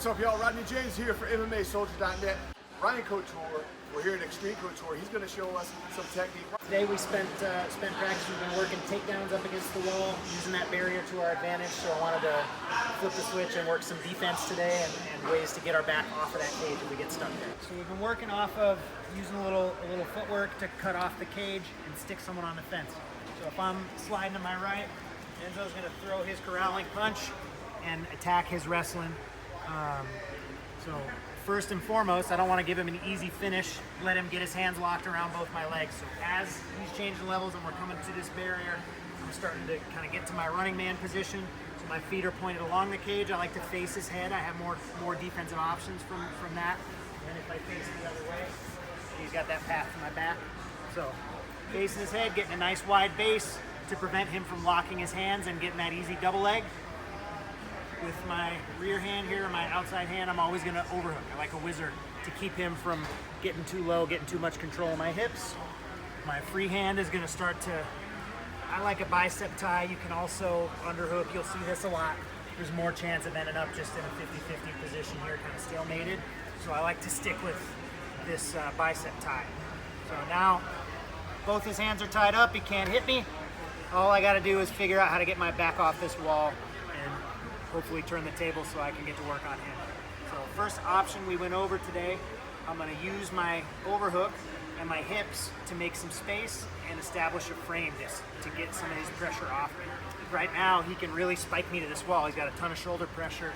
up, y'all? Rodney James here for MMA Soldier.net. Ryan Couture, we're here at Xtreme Couture. He's going to show us some technique. Today we spent practice. We've been working takedowns up against the wall, using that barrier to our advantage. So I wanted to flip the switch and work some defense today and ways to get our back off of that cage if we get stuck there. So we've been working off of using a little footwork to cut off the cage and stick someone on the fence. So if I'm sliding to my right, Enzo's going to throw his corralling punch and attack his wrestling. So first and foremost, I don't want to give him an easy finish. Let him get his hands locked around both my legs. So as he's changing levels and we're coming to this barrier, I'm starting to kind of get to my running man position. So my feet are pointed along the cage. I like to face his head. I have more defensive options from that. And then if I face the other way, he's got that path to my back. So facing his head, getting a nice wide base to prevent him from locking his hands and getting that easy double leg. With my rear hand here, my outside hand, I'm always gonna overhook. I like a wizard to keep him from getting too low, getting too much control of my hips. My free hand is gonna start to, I like a bicep tie. You can also underhook, you'll see this a lot. There's more chance of ending up just in a 50-50 position here, kind of stalemated. So I like to stick with this bicep tie. So now, both his hands are tied up, he can't hit me. All I gotta do is figure out how to get my back off this wall and hopefully turn the table so I can get to work on him. So first option we went over today, I'm gonna use my overhook and my hips to make some space and establish a frame just to get some of his pressure off me. Right now, he can really spike me to this wall. He's got a ton of shoulder pressure.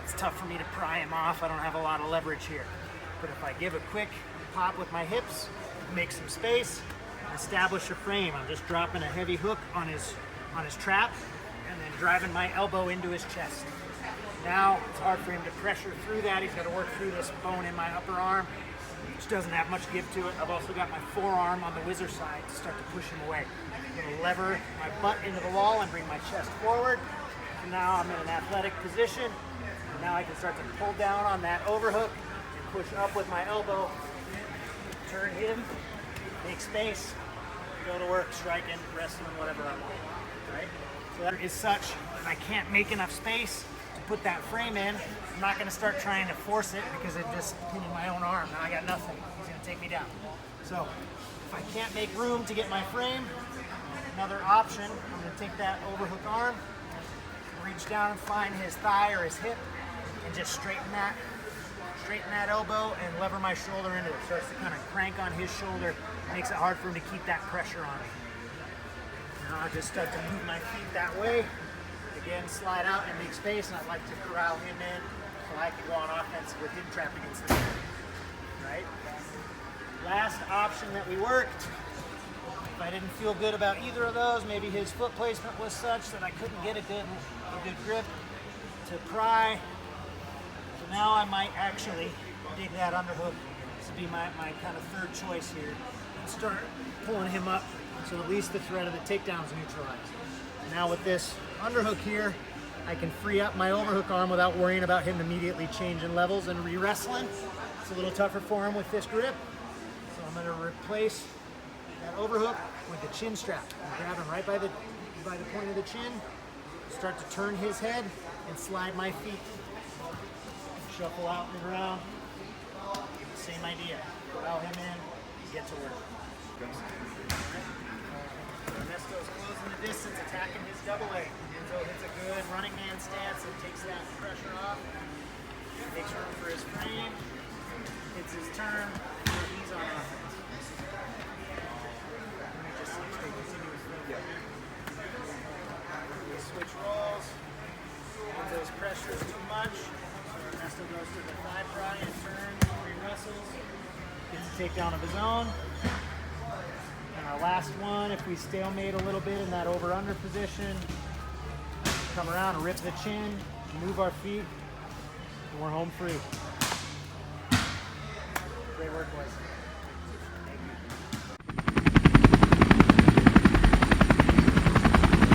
It's tough for me to pry him off. I don't have a lot of leverage here. But if I give a quick pop with my hips, make some space, establish a frame. I'm just dropping a heavy hook on his trap and then driving my elbow into his chest. Now it's hard for him to pressure through that. He's got to work through this bone in my upper arm, which doesn't have much give to it. I've also got my forearm on the whizzer side to start to push him away. I'm going to lever my butt into the wall and bring my chest forward. And now I'm in an athletic position. And now I can start to pull down on that overhook and push up with my elbow, turn him, make space, go to work, striking, wrestling, whatever I want, right? So that is such that I can't make enough space to put that frame in. I'm not gonna start trying to force it because it just pinning my own arm. Now I got nothing, he's gonna take me down. So if I can't make room to get my frame, another option, I'm gonna take that overhook arm, reach down and find his thigh or his hip, and just straighten that elbow and lever my shoulder into it. Starts to kind of crank on his shoulder, makes it hard for him to keep that pressure on me. Now I just start to move my feet that way. Again, slide out and make space, and I'd like to corral him in so I can go on offense with him trapped against the wall. Right? Last option that we worked, if I didn't feel good about either of those, maybe his foot placement was such that I couldn't get a good grip to pry. So now I might actually dig that underhook. This would be my kind of third choice here. And start pulling him up so at least the threat of the takedown is neutralized. And now with this underhook here, I can free up my overhook arm without worrying about him immediately changing levels and re-wrestling. It's a little tougher for him with this grip. So I'm gonna replace that overhook with the chin strap. And grab him right by the point of the chin, start to turn his head and slide my feet. Shuffle out and around. Same idea. Corral him in, get to work. Ernesto's closing the distance, attacking his double leg. Enzo hits a good running hand stance and takes that pressure off. Makes room for his frame, hits his turn, and he's on offense. Let me just see if they continue his flow. Switch rolls. Enzo's pressure is too much. So Ernesto goes to the thigh pry and turns, re-wrestles. Gets a takedown of his own. And our last one, if we stalemate a little bit in that over-under position, come around and rip the chin, move our feet, and we're home free. Great work, boys.